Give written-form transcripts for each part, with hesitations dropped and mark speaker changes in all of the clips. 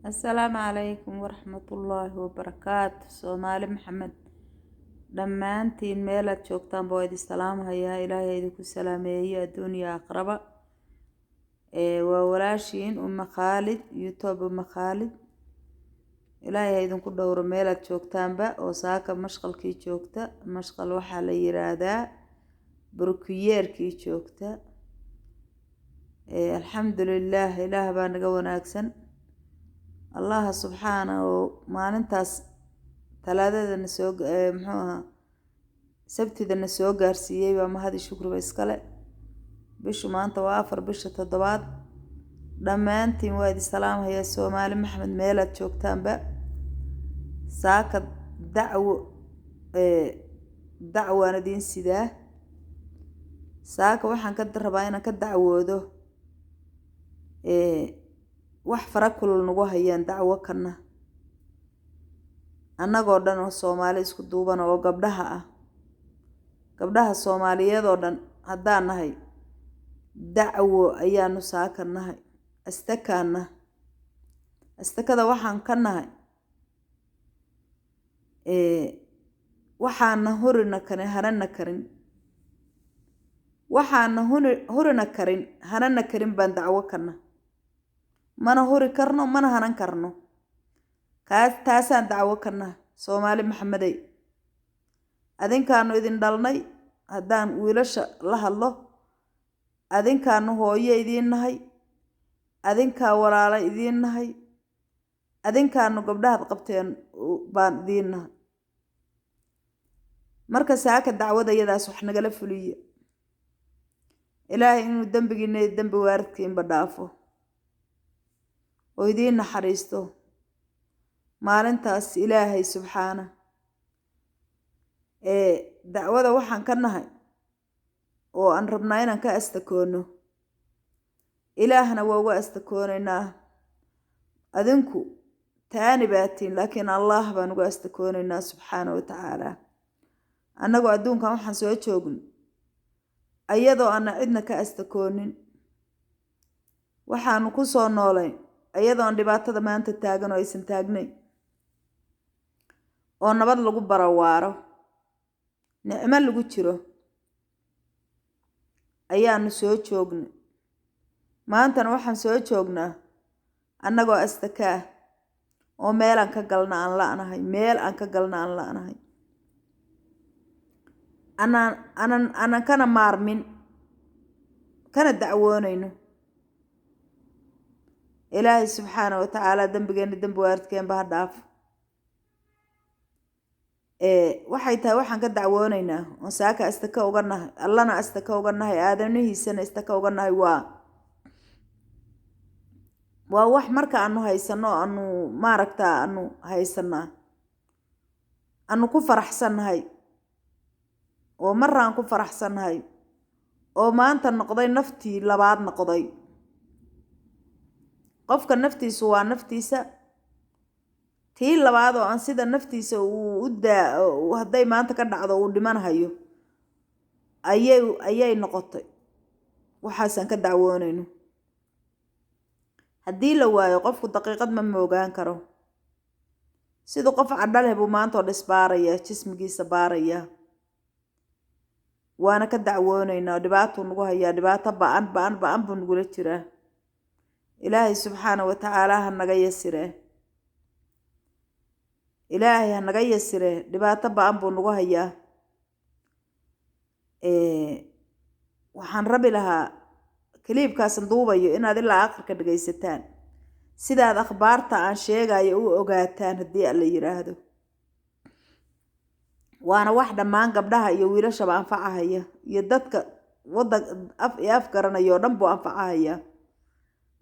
Speaker 1: السلام عليكم ورحمة الله وبركاته سومالي محمد dhammaantiin meelaad joogtaan baa idin salaamahayaa ilaahay idinku salaameeyo adduuniya aqraba waa walaashiin Uma Khaalid YouTube Uma Khaalid ilaahay idinku dhowro meelaad joogtaanba oo saaka mashqalkii joogta mashqal waxaa la yiraahdaa burkiyeerkii joogta alxamdulillaah ilaah baa naga wanaagsan allah subxaanahu maalintaas talaadadana soo muxuu ahaa sabtidana soo gaarsiiyay baa mahadi shukriba iskale bishu maanta waa 4 bisha 7 dhammaantiin waa idin salaamayaa Soomaali Maxamed meelaad joogtaanba saaka dacwaan idin sidaa saaka waxaan ka rabaa inaan ka dacwoodo wax fara kulul nagu hayaan dacwo kana annagoo dhan oo Soomaali isku duuban oo gabdhaha Soomaaliyeed oo dhan haddaan nahay dacwo ayaanu saaka nahay astakada waxaan ka nahay waxaana hurina karin harana karin waxaana hurina karin harana karin baan dacwo kana mana huri karno mana hanan karno taasaan dacwo kana Soomaali Maxameday adinkaanu idin dhalnay haddaan wiilasha la hadlo adinkaanu hooyo idin nahay adinkaa walaalo idin nahay adinkaanu gabdhaha qabteen baan idin nahay marka saaka dacwadayadaas wax nagala fuliyo ilaahay inuu dambigiina dambi waaridkiinba dhaafo oo idin naxariisto maalintaas ilaahay subxaana dacwada waxaan ka nahay oo aan rabnaa inaan ka astakoono ilaahna waa uga astakoonaynaa adinku taani baatiin laakiin allah baan uga astakoonaynaa subxaana wa tacaala annagoo adduunkan waxaan soo joogno ayadoo aan cidna ka astakoonin waxaanu ku soo noolayn ayadoo aan dhibaatada maanta taagan oo aysan taagnayn oo nabad lagu barawaaro nicmo lagu jiro ayaanu soo joognay maantana waxaan soo joognaa annagoo astakaa oo meel aan ka galna aan la'nahay anan kana maarmin kana dacwoonayno ilaahay subxaana wa tacaala dambigeena dambi waaridkeenba ha dhaafo waxay tahay waxaan ka dacwoonaynaa oo saaka astaka uga nahay allana astaka uga nahay aadanihiisana astaka uga nahay waa wax marka aanu haysano aanu maaragtaa aanu haysanaa aanu ku faraxsannahay oo maraan ku faraxsannahay oo maanta noqday naftii labaad noqday qofka naftiisu waa naftiisa tii labaad oo aan sida naftiisa hadday maanta ka dhacdo uu dhimanayo ayay noqotay waxaasaan ka dacwoonayno haddii la waayo qofku daqiiqad ma moogaan karo siduu qof cadhaleh buu maanta oo dhisbaaraya jismigiisa baaraya waana ka dacwoonaynaa dhibaatuu nagu hayaa dhibaato ba'an buu nagula jiraa ilaahay subxaana wa tacaala ha naga yasiree ilaahay ha naga yasiree dhibaato ba'an buu nagu hayaa waxaan rabi lahaa kaliibkaasan duubayo inaad ilaa aakhirka dhagaysataan sidaad akhbaarta aan sheegayo u ogaataan haddii alla yiraahdo waana wax dhammaan gabdhaha iyo wiilashaba anfacahaya iyo dadka af garanaya oo dhan buu anfacahaya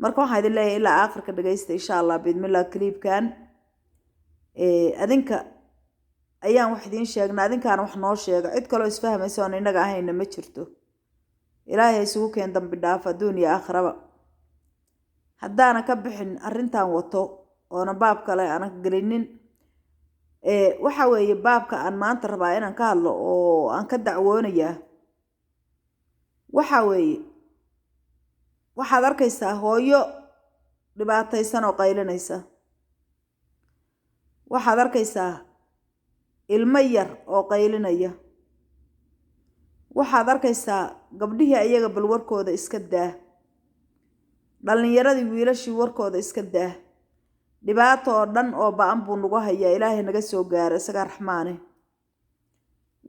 Speaker 1: marka waxaan idin leeyahay ilaa aakhirka dhagaysta insha allah bidmillah kaliibkan adinka ayaan wax idiin sheegnaa adinkaana wax noo sheega cid kaloo isfahmaysa oon innaga ahayna ma jirto ilaahay isugu keen dambi dhaaf adduun iyo aakhiraba haddaana ka bixin arrintan wato oona baab kale aanan gelinin waxa weeye baabka aan maanta rabaa inaan ka hadlo oo aan ka dacwoonayaa waxa weeye waxaad arkaysaa hooyo dhibaataysan oo qaylinaysa waxaad arkaysaa ilmo yar oo qaylinaya waxaad arkaysaa gabdhihii ayaga bal warkooda iska daa dhalinyaradii wiilashii warkooda iska daa dhibaato oo dhan oo ba'an buu nagu hayaa ilaahay naga soo gaaro isaga raxmaane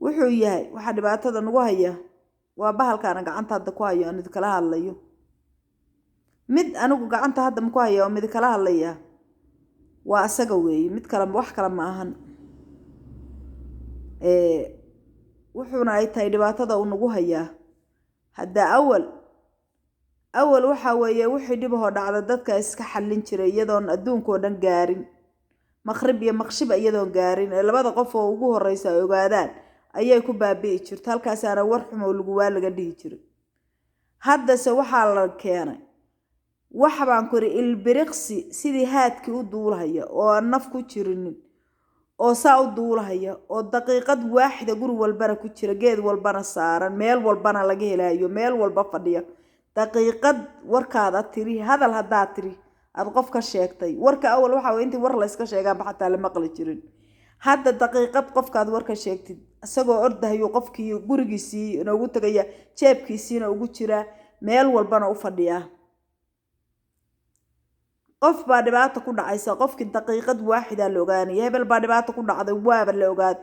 Speaker 1: wuxuu yahay waxa dhibaatada nagu haya waa bahalkaana gacanta hadda ku hayo aan idin kala hadlayo mid anigu gacanta hadda ma ku hayo oo mid kala hadlaya waa asaga weeye mid kale wax kale ma ahan wuxuuna ay tahay dhibaatada uu nagu hayaa hadda awal waxa weeye wixii dhibahoo dhacda dadka iska xallin jiray iyadoon adduunkoo dhan gaarin maqrib iyo maqshib iyadoon gaarin labada qof oo ugu horeysa ay ogaadaan ayay ku baabi'i jirto halkaasaana war xumo waa laga dhihi jiray haddase waxaa la keenay wax baan ku iri ilbiriqsi sidii haadkii u duulahaya oo aan naf ku jirinin oo saa u duulahaya oo daqiiqad waaxida guri walbana ku jira geed walbana saaran meel walbana laga helayo meel walba fadhiya daqiiqad warkaada tiri hadal haddaa tiri aad qof ka sheegtay warka awal waxa weeye intii war la iska sheegaanba xataa la maqli jirin hadda daqiiqad qofkaad warka sheegtid isagoo ordahayo qofkii gurigiisii inoogu tagaya jeebkiisiina ugu jira meel walbana u fadhiya qof baa dhibaato ku dhacaysa qofkii daqiiqad waaxida la ogaanaya hebel baa dhibaato ku dhacday waaba la ogaad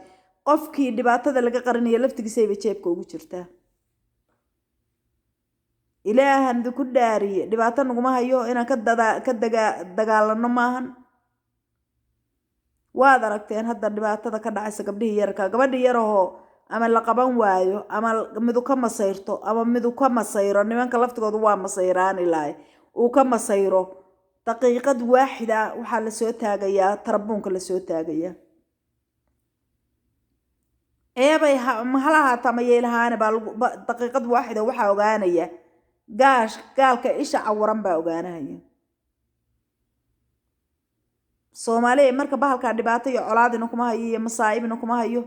Speaker 1: qofkii dhibaatada laga qarinaya laftigiisayba jeebka ugu jirtaa ilaahan ku dhaariye dhibaato naguma hayo inaan ka dagaalano maahan waad aragteen hadda dhibaatada ka dhacaysa gabdhihii yarka gabadhii yarahoo ama la qaban waayo ama midu ka masayrto ama midu ka masayro nimanka laftigoodu waa masayraan ilaahay uu ka masayro daqiiqad waaxida waxaa la soo taagayaa tarabuunka la soo taagayaa eebay mahalaha tamayeelahaana baa daqiiqad waaxida waxaa ogaanaya gaalka isha cawaran baa ogaanaya Soomaaliya marka bahalka dhibaato iyo colaadina kuma hayo iyo masaa'ibina kuma hayo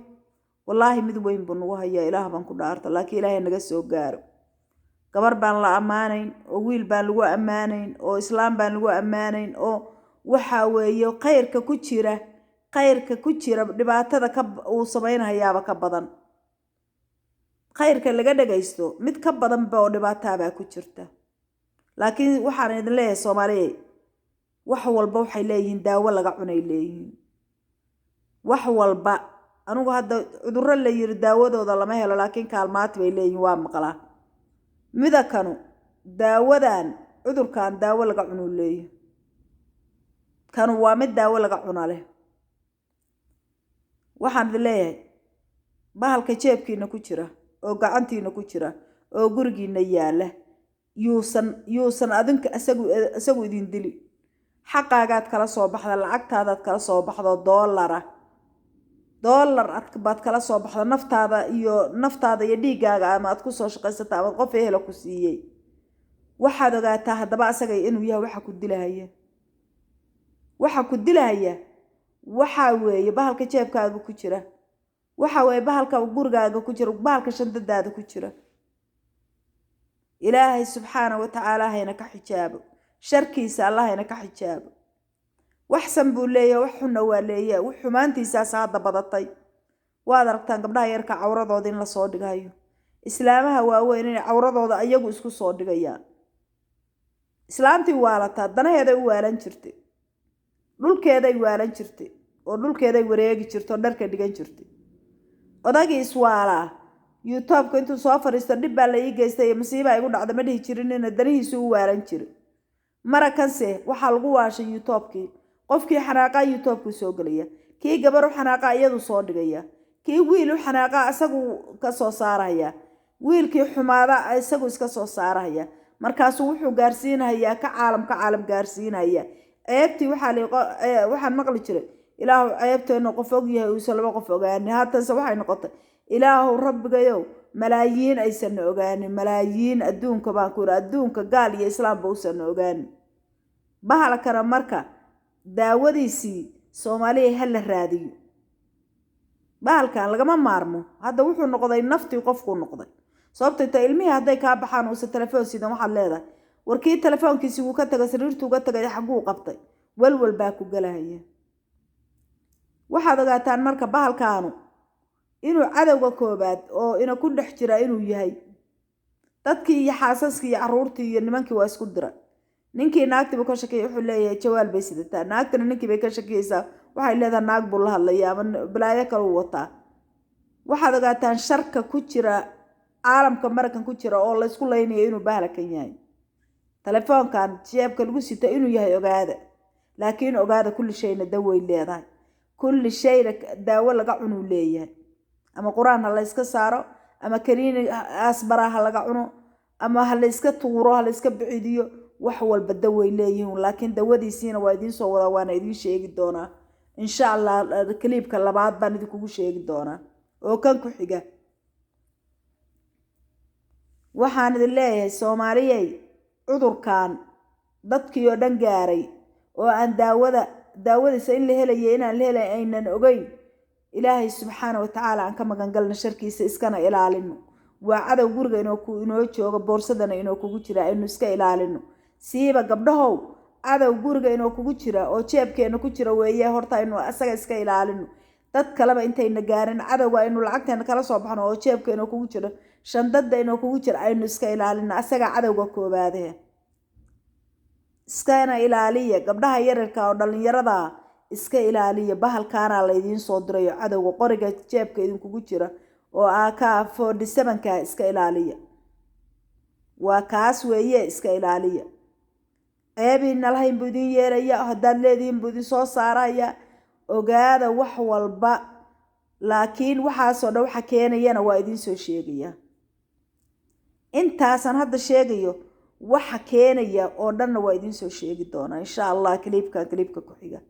Speaker 1: wallaahi mid weyn buu nagu hayaa ilaah baan ku dhaarta laakiin ilaahay naga soo gaaro gabar baan la amaanayn oo wiil baan lagu amaanayn oo islaam baan lagu amaanayn oo waxa weeye khayrka ku jira dhibaatada uu samaynayaaba ka badan khayrka laga dhagaysto mid ka badan oo dhibaataaba ku jirta laakiin waxaan idin leeyahay Soomaaliya wax walba waxay leeyihiin daawo laga cunay leeyihiin wax walba anigu hadda cudurro la yiri daawadooda lama helo laakiin kaalmaad bay leeyihiin waa maqlaa midakanu daawadan cudurkan daawo laga cuno leeyahay kanu waa mid daawo laga cuno leh waxaan leeyahay bahalka jeebkiina ku jira oo gacantiina ku jira oo gurigiina yaala yuusan adinka asagu idin dili xaqaagaad kala soo baxda lacagtaadaad kala soo baxdo dollar baad kala soo baxda naftaada iyo dhiigaaga ama aad ku soo shaqaysata ama qof ehelo ku siiyey waxaad ogaataa haddaba asaga inuu yahay waxa ku dilahaya waxa weeye bahalka jeebkaaga ku jira waxa weeye bahalka gurigaaga ku jira bahalka shandadaada ku jira ilaahay subxaanahu wa tacaala hayna ka xijaabo sharkiisa Allah hayna ka xijaabo waxsan buu leeyahay wax xunna waa leeyahay wax xumaantiisaas hadda badatay waad aragtaan gabdhaha yarka cawradooda in la soo dhigayo islaamaha waaweyn in cawradooda ayagu isku soo dhigayaan islaantii waalataa danaheeda u waalan jirtay dhulkeeda ay waalan jirtay oo dhulkeeda ay wareegi jirtay dharka dhigan jirtay odagii iswaalaa YouTube-ka intuu soo fariisto dib baa la ii geystay masiiba igu dhacda ma dhihi jirin in danihiisu u waalan jiray marakanse waxa lagu waashay YouTube-kii qofkii xanaaqa YouTube-ku soo galaya kii gabar u xanaaqa iyadu soo dhigaya kii wiil u xanaaqa asagu ka soo saaraya wiilkii xumaada isagu iska soo saaraya markaas wuxuu gaarsiinayaa ka caalam gaarsiinaya ceebtii waxaan maqli jiray ilaahu ceebteena qof og yahay uu salaba qof ogaani haatanse waxay noqotay ilaahu rabbigayow malaayiin aysan ogaanin malaayiin adduunka baan ku yiraahdaa adduunka gaal iyo islaamba uusan ogaanin bahalkana marka daawadiisii Soomaaliya hal la raadiyo bahalkan lagama maarmo hadda wuxuu noqday naftii qofku noqday sababtoo ilmihi haday ka baxaan oo telefoon sidan waxa leedahay warkii telefoonkiisa uu ka tagay sariirtu uga tagay xaguu qabtay walwal baa ku galaya waxaad ogaataan marka bahalkaanu inuu cadowga koobaad oo ina ku dhex jira inuu yahay dadkii iyo xaasaskii iyo caruurtii iyo nimankii waa isku dira ninkii naagtii buu ka shakiyay wuxuu leeyahay jawaal bay sidataa naagtana ninkii bay ka shakiyaysaa waxay leedahay naag buu la hadlayaa ama balaayo kale u wataa waxaad ogaataan sharka ku jira caalamka Mareykan ku jira oo la isku leynayo inuu bahalkan yahay telefoonkan jeebka lagu sito inuu yahay ogaada laakiin ogaada kulli shayna daway leedahay kulli shayna daawo laga cunu leeyahay ama quraan la iska saaro ama kaniini asbaraha laga cuno ama la iska tuuro la iska bicidiyo wax walba daway leeyihiin laakiin dawadiisina waa idin soo wada waana idin sheegi doonaa insha Allah kliibka labaad baan idinku sheegi doonaa oo kan ku xiga waxaan idin leeyahay Soomaaliyay cudurkan dadkii oo dhan gaaray oo aan daawadiisa in la helayo inaan la helay aynan ogeyn ilaahay subxaanahu wa ta'ala aan ka magan galno sharkiisa iskana ilaalino waa cadow guriga inoo jooga boorsadana inoo kugu jira aynu iska ilaalino siiba gabdhahow cadow guriga inoo kugu jira oo jeebkeena ku jira weeye horta aynu asaga iska ilaalino dad kaleba intayna gaarin cadowga aynu lacagteena kala soo baxno oo jeebkeena kugu jira shandada inoo kugu jira aynu iska ilaalino asaga cadowga koobaadee iskana ilaaliya gabdhaha yararka oo dhalinyarada iska ilaaliya bahalkaana la idin soo dirayo cadowga qoriga jeebka idin kugu jira oo AK47 ka iska ilaaliya waa kaas weeye iska ilaaliya ceebina lahayn buu idin yeelaya haddaad leediin buu idin soo saaraya ogaada wax walba laakiin waxaasoo dhan waxa keenayana waa idin soo sheegaya intaasan hadda sheegayo waxa keenaya oo dhanna waa idin soo sheegi doonaa insha Allah kliibka ku xiga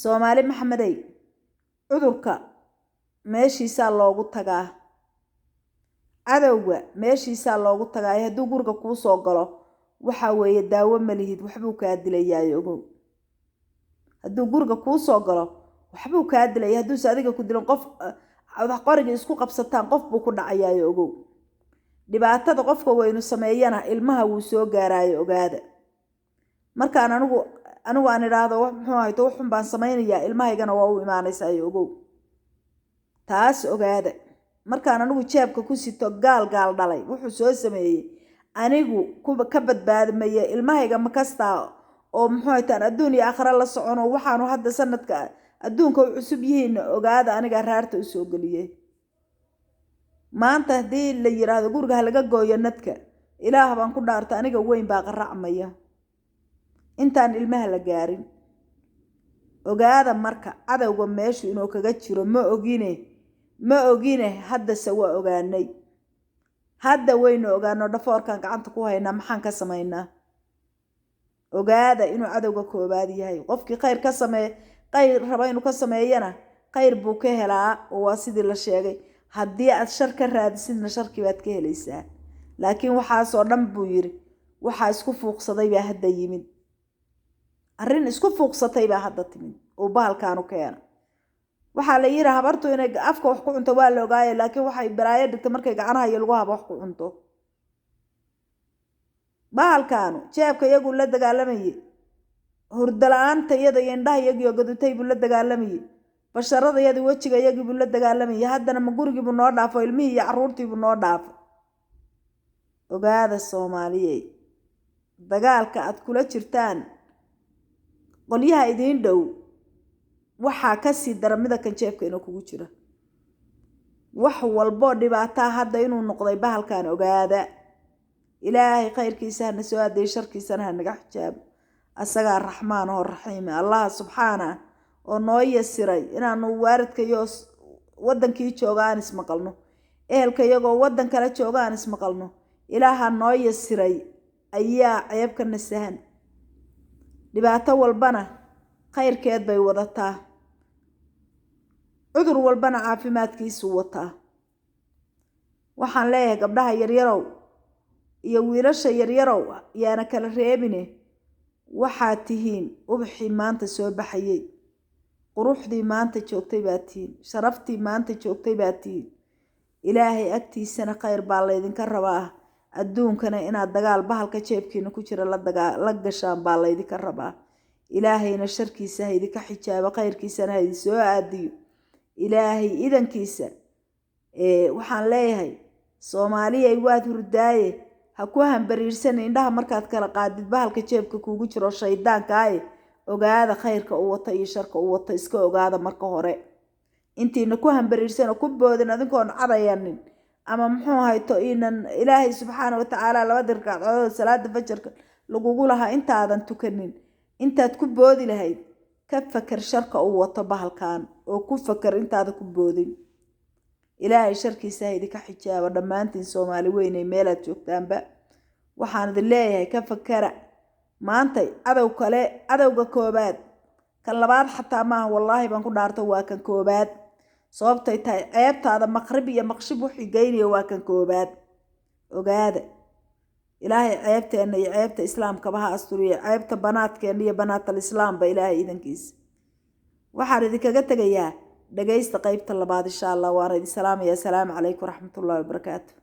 Speaker 1: Soomaali Maxamedey cudurka meeshiisa loogu tagaa cadowga meeshiisa loogu tagaa hadduu guriga kuu soo galo waxa weeye daawo ma lihid waxbuu ka dilayaa ogow hadduu guriga kuu soo galo waxbuu ka dilayaa hadduu adiga ku dilan qof qoriga isku qabsataan qof buu ku dhacayaa ogow dhibaatada qofka weynu sameeyana ilmaha wuu soo gaaraayo ogaada markaan anigu aan iraado wax muxuu ahayto waxun baan sameeynaya ilmahaygana waa u imaanaysaa ogow taas ogaada markaan anigu jeebka ku sito gaal dhalay wuxuu soo sameeyay anigu ka badbaadmaya ilmahayga ma kasta oo muxuu ahaytaan adduun iyo aakhira la socono waxaanu hadda sanadka adduunka u cusub yihiin ogaada aniga raarta u soo galiyay maanta hadii la yiraahdo guriga laga gooyo nadka ilaah baan ku dhaarta aniga weyn baa qaracmaya intaan ilmaha la gaarin ogaada marka cadawga meeshu inuu kaga jiro ma ogine hadda sawa ogaanay hadda weynu ogaano dhafoorkan gacanta ku haynaa maxaan ka sameynaa ogaada inuu cadawga koobaad yahay qofkii khayr ka sameey khayr raba inuu ka sameeyana khayr buu ka helaa oo waa sidii la sheegay haddii aad shar ka raadisidna sharkii baad ka helaysaa laakiin waxaasoo dhan buu yiri waxaa isku fuuqsaday baa hadda yimid arrin isku fuuqsatay baa hadda timid oo bahalkaanu keena waxaa la yiri habartu inay afka wax ku cunto waa la ogaayay laakiin waxay balaayo dhigtay markay gacanaha iyo lagu habo wax ku cunto bahalkaanu jeebka iyagu la dagaalamayay hurdalaanta iyada iyo indhaha iyagiyo gadutay buu la dagaalamayay basharada iyada wajiga iyagii buu la dagaalamayay haddana ma gurigii buu noo dhaafo ilmihii iyo caruurtii buu noo dhaafo ogaada Soomaaliyay dagaalka aad kula jirtaan qolyaha idin dhow waxa ka sii daramida kan jeebka inuu kugu jira wax walbo dhibaato hadda inuu noqday bahalkan ogaada ilaahay khayrkiisa na soo adeey sharkiisana naga xijaab asaga raxmaan oo raxiim Allah subhanahu oo noo yasiray inaanu waaridka iyo wadankii joogaan ismaqalno ehelka iyagoo wadan kale joogaan ismaqalno ilaaha noo yasiray ayaa ceebka nasahan dhibaato walbana khayrkeed bay wadataa cudur walbana caafimaadkiisu wataa waxaan leeyahay gabdhaha yaryarow iyo wiilasha yaryarow yaana kala reebine waxaa tihiin ubaxii maanta soo baxayay quruxdii maanta joogtay baa tihiin sharaftii maanta joogtay baa tihiin ilaahay agtiisana khayr baa laydinka rabaa adduunkana inaad dagaal bahalka jeebkiina ku jira la gashaan baa laydinka rabaa ilaahayna sharkiisa ha idinka xijaabo khayrkiisana ha idin soo aadiyo ilaahay idankiisa waxaan leeyahay soomaaliyay waad hurdaaye ha ku hambariirsan indhaha markaad kala qaadid bahalka jeebka kuugu jiro shaydaankaaye ogaada khayrka u wata iyo sharka u wata iska ogaada marka hore intiina ku hambariirsan oo ku boodin adinkoon cadayanin ama muxuu hayto inan ilaahay subxaana watacaala 2 ragcadood salaada fajarka lagugu lahaa intaadan tukanin intaad ku boodi lahayd ka fakar sharka u wato bahalkan oo ku fakar intaada ku boodin ilaahay sharkiisa ha idinka xijaabo dhammaantiin Soomaali weynay meelaad joogtaanba waxaan idin leeyahay ka fakara maanta adowga koobaad kan labaad xataa maaha wallaahi baan ku dhaarto waa kan koobaad sababtay tahay ceebtaada maqrib iyo maqshib wixii geynayo waa kan koobaad ogaada ilaahay ceebteena iyo ceebta islaamka baha asturiyo ceebta banaadkeena iyo banaatal islaamba ilaahay idankiisa waxaan idinkaga tagayaa dhageysta qaybta labaad insha Allah waan idin salaamayaa assalaamu calaykum waraxmatullaahi wabarakaatuh